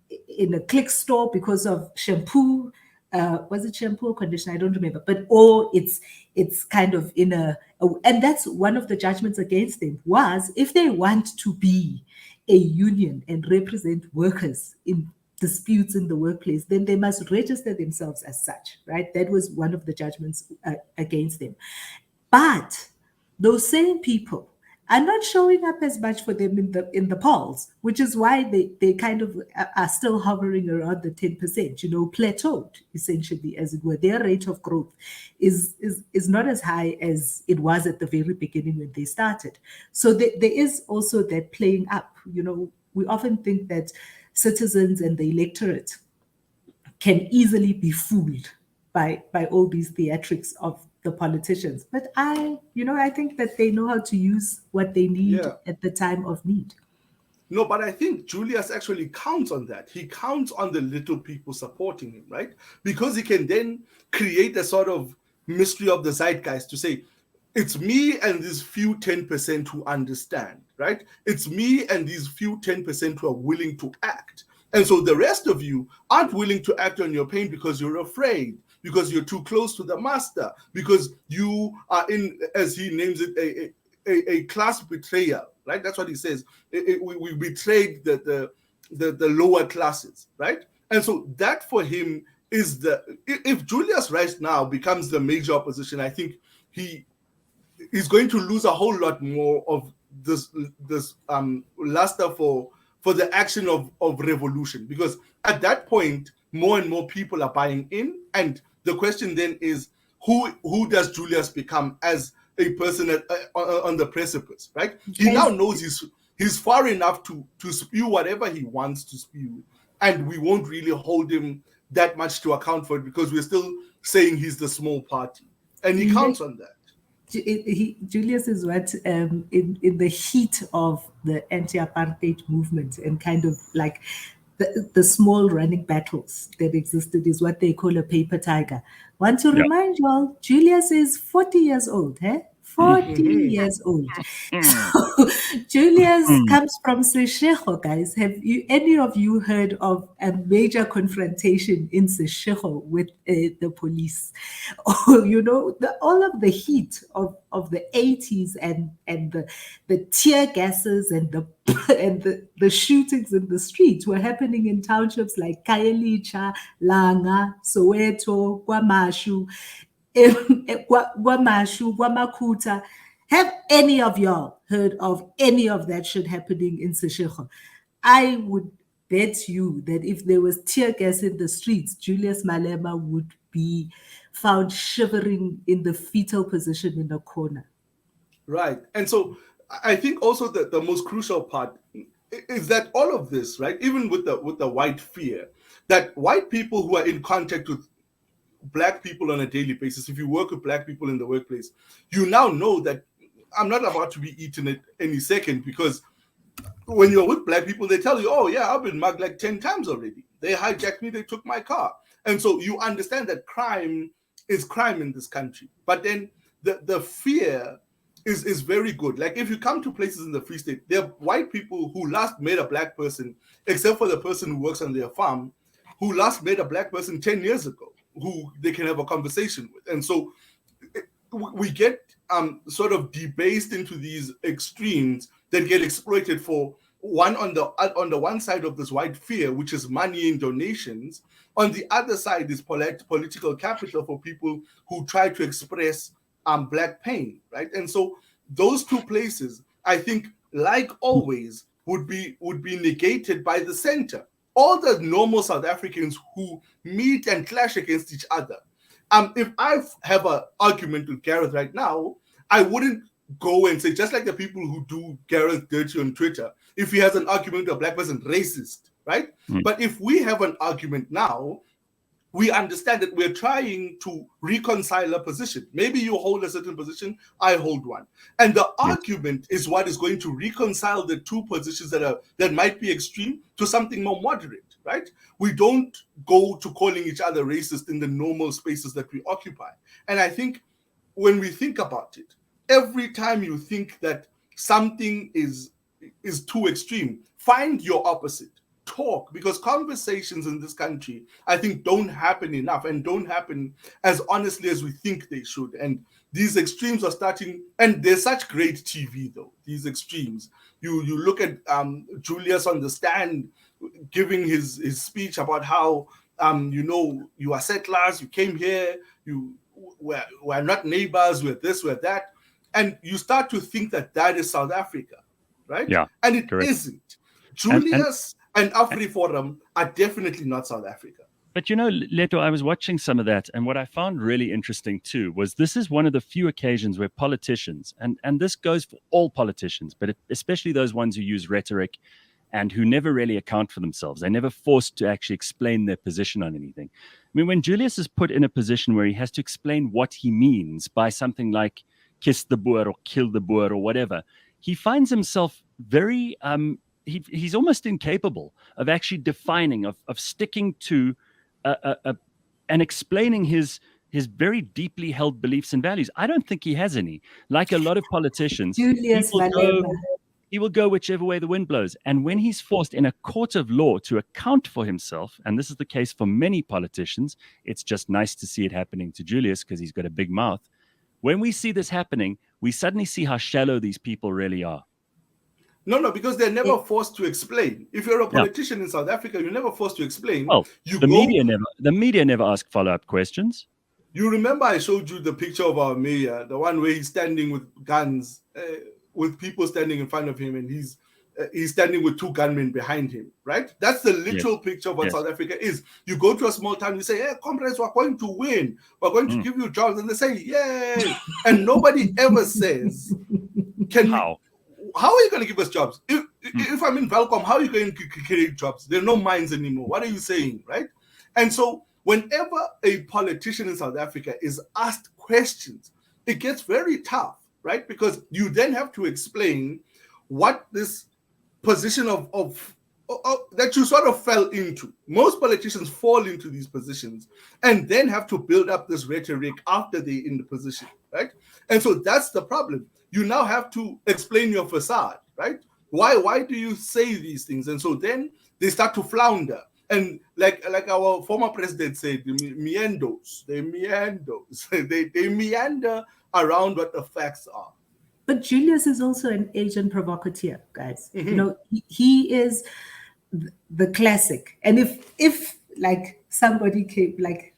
a click store because of shampoo, was it shampoo or conditioner? I don't remember, or it's kind of and that's one of the judgments against them, was if they want to be a union and represent workers in disputes in the workplace, then they must register themselves as such, right? That was one of the judgments against them. But those same people are not showing up as much for them in the polls, which is why they kind of are still hovering around the 10%, plateaued, essentially, as it were. Their rate of growth is not as high as it was at the very beginning when they started. So there is also that playing up. We often think that citizens and the electorate can easily be fooled by all these theatrics of the politicians. But I think that they know how to use what they need at the time of need. No, but I think Julius actually counts on that. He counts on the little people supporting him, right? Because he can then create a sort of mystery of the zeitgeist to say, it's me and these few 10% who understand, right? It's me and these few 10% who are willing to act. And so the rest of you aren't willing to act on your pain because you're afraid, because you're too close to the master, because you are in, as he names it, a class betrayal, right? That's what he says. We betrayed the lower classes, right? And so that for him is if Julius right now becomes the major opposition, I think he's going to lose a whole lot more of this luster for the action of revolution, because at that point more and more people are buying in, and the question then is who does Julius become as a person on the precipice, right? He now knows he's far enough to spew whatever he wants to spew, and we won't really hold him that much to account for it because we're still saying he's the small party, and he counts on that. Julius is what in the heat of the anti-apartheid movement and kind of like the small running battles that existed is what they call a paper tiger. Want to remind you all, Julius is 40 years old, 40 years old. So Julius comes from Seshego, guys. Have any of you heard of a major confrontation in Seshego with the police? All of the heat of the 80s and the tear gases and the shootings in the streets were happening in townships like Kayelicha, Langa, Soweto, Kwamashu, Kwamakhuta. Have any of y'all heard of any of that shit happening in Seshego? I would bet you that if there was tear gas in the streets, Julius Malema would be found shivering in the fetal position in a corner. Right. And so I think also that the most crucial part is that all of this, right, even with the white fear, that white people who are in contact with Black people on a daily basis, if you work with Black people in the workplace, you now know that I'm not about to be eaten at any second, because when you're with Black people, they tell you, oh yeah, I've been mugged like 10 times already. They hijacked me, they took my car. And so you understand that crime is crime in this country. But then the fear is very good. Like if you come to places in the Free State, there are white people who last met a Black person, except for the person who works on their farm, who last met a Black person 10 years ago, who they can have a conversation with. And so we get sort of debased into these extremes that get exploited for on the one side of this white fear, which is money and donations. On the other side is political capital for people who try to express black pain, right? And so those two places, I think, like always, would be negated by the center. All the normal South Africans who meet and clash against each other. If I have an argument with Gareth right now, I wouldn't go and say, just like the people who do Gareth dirty on Twitter, if he has an argument with a black person, racist, right? But if we have an argument now, we understand that we're trying to reconcile a position. Maybe you hold a certain position, I hold one. And the argument is what is going to reconcile the two positions that might be extreme to something more moderate, right? We don't go to calling each other racist in the normal spaces that we occupy. And I think when we think about it, every time you think that something is too extreme, find your opposite. Talk, because conversations in this country, I think, don't happen enough and don't happen as honestly as we think they should. And these extremes are starting, and there's such great TV though, these extremes. You look at Julius on the stand giving his speech about how you are settlers, you came here, we're not neighbors, we're this, we're that. And you start to think that is South Africa, right? Yeah, and it correct. Isn't. Julius and Afri Forum are definitely not South Africa. But Leeto, I was watching some of that, and what I found really interesting too was this is one of the few occasions where politicians, and this goes for all politicians, but especially those ones who use rhetoric and who never really account for themselves. They're never forced to actually explain their position on anything. I mean, when Julius is put in a position where he has to explain what he means by something like kiss the Boer or kill the Boer or whatever, he finds himself very... He's almost incapable of actually defining, of sticking to and explaining his very deeply held beliefs and values. I don't think he has any. Like a lot of politicians, Julius Malema. He will go whichever way the wind blows. And when he's forced in a court of law to account for himself, and this is the case for many politicians, it's just nice to see it happening to Julius because he's got a big mouth. When we see this happening, we suddenly see how shallow these people really are. No, because they're never forced to explain. If you're a politician in South Africa, you're never forced to explain. Well, the media never ask follow-up questions. You remember I showed you the picture of our mayor, the one where he's standing with guns, with people standing in front of him, and he's standing with two gunmen behind him, right? That's the literal picture of what South Africa is. You go to a small town, you say, hey, comrades, we're going to win. We're going to give you jobs. And they say, yay. And nobody ever says, how are you going to give us jobs? If I'm in Valcom, how are you going to create jobs? There are no mines anymore. What are you saying, right? And so whenever a politician in South Africa is asked questions, it gets very tough, right? Because you then have to explain what this position of that you sort of fell into. Most politicians fall into these positions and then have to build up this rhetoric after they're in the position, right? And so that's the problem. You now have to explain your facade, right? Why do you say these things? And so then they start to flounder. And like our former president said, they meander around what the facts are. But Julius is also an agent provocateur, guys. Mm-hmm. He is the classic. And if like somebody came, like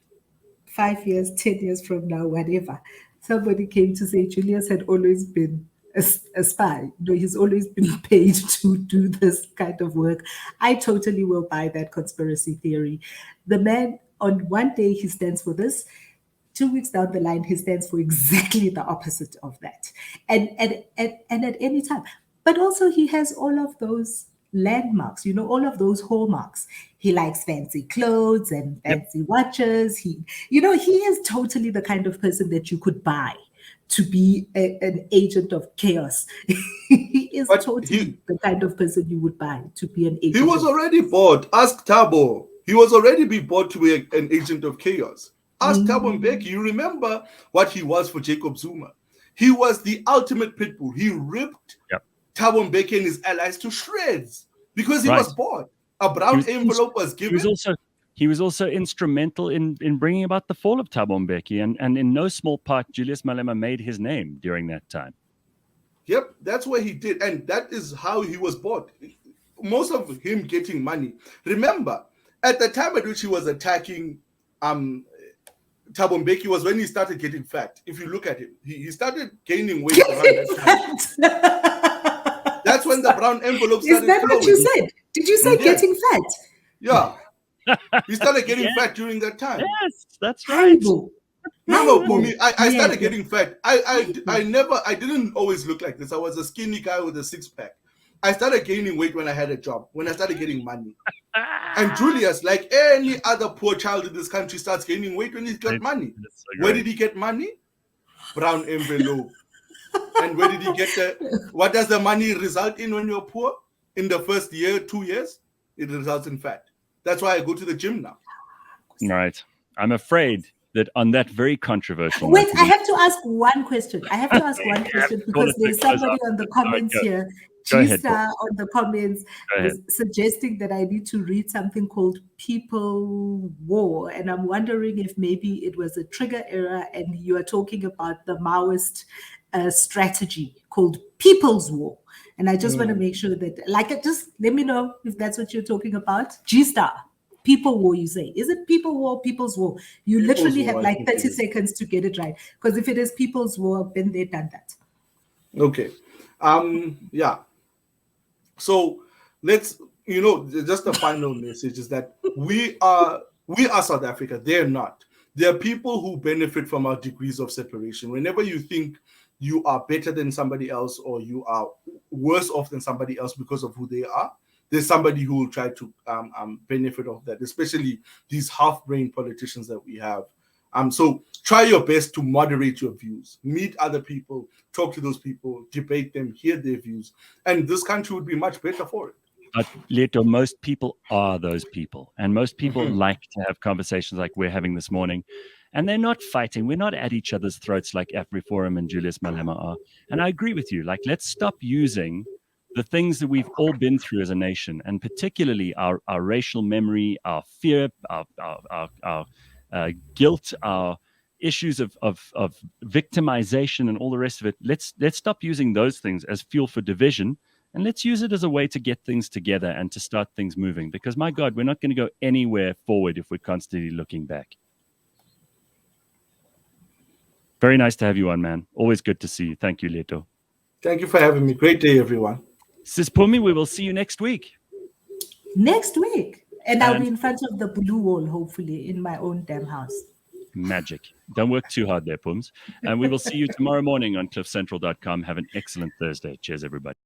5 years, 10 years from now, whatever, somebody came to say Julius had always been a spy. He's always been paid to do this kind of work. I totally will buy that conspiracy theory. The man, on one day he stands for this, 2 weeks down the line he stands for exactly the opposite of that. And at any time. But also he has all of those landmarks, all of those hallmarks. He likes fancy clothes and fancy watches. He is totally the kind of person that you could buy to be an agent of chaos. He is totally the kind of person you would buy to be an agent. He was already bought. Ask Thabo. He was already bought to be an agent of chaos. Ask Thabo Mbeki. You remember what he was for Jacob Zuma. He was the ultimate pit bull. He ripped Thabo Mbeki and his allies to shreds because he was bought. A brown envelope was given. He was also instrumental in bringing about the fall of Thabo Mbeki, and in no small part, Julius Malema made his name during that time. Yep, that's what he did, and that is how he was bought. him getting money. Remember, at the time at which he was attacking Thabo Mbeki was when he started getting fat. If you look at him, he started gaining weight around that time. That's when the brown envelope started. Is that flowing. what you said? Did you say getting fat? Yeah. He started getting fat during that time. Yes, that's right. No, for me, I started getting fat. I didn't always look like this. I was a skinny guy with a six-pack. I started gaining weight when I had a job, when I started getting money. And Julius, like any other poor child in this country, starts gaining weight when he's got money. So where did he get money? Brown envelope. And where did he get what does the money result in when you're poor? In the first year, 2 years, it results in fat. That's why I go to the gym now. Right. I'm afraid that on that very controversial. Wait, I have to ask one question. Because there's somebody on the comments here. G-Star on the comments is suggesting that I need to read something called People War. And I'm wondering if maybe it was a trigger error and you are talking about the Maoist strategy called People's War. And I just want to make sure that, just let me know if that's what you're talking about. G-Star, People War, you say. Is it People War, People's War? You literally have 30 seconds to get it right. Because if it is People's War, then they've done that. Okay. Yeah. So let's, just the final message is that we are South Africa. They're not. There are people who benefit from our degrees of separation. Whenever you think you are better than somebody else or you are worse off than somebody else because of who they are, there's somebody who will try to benefit of that, especially these half-brained politicians that we have. So try your best to moderate your views, meet other people, talk to those people, debate them, hear their views, and this country would be much better for it. But Leeto, most people are those people, and most people like to have conversations like we're having this morning, and they're not fighting. We're not at each other's throats like Afri Forum and Julius Malema are. And I agree with you. Let's stop using the things that we've all been through as a nation, and particularly our racial memory, our fear, our guilt, our issues of victimization and all the rest of it. Let's stop using those things as fuel for division, and let's use it as a way to get things together and to start things moving. Because my God, we're not going to go anywhere forward if we're constantly looking back. Very nice to have you on, man. Always good to see you. Thank you, Leeto. Thank you for having me. Great day, everyone. Sis Pumi, we will see you next week. Next week. And I'll be in front of the blue wall, hopefully, in my own damn house. Magic. Don't work too hard there, Pums. And we will see you tomorrow morning on cliffcentral.com. Have an excellent Thursday. Cheers, everybody.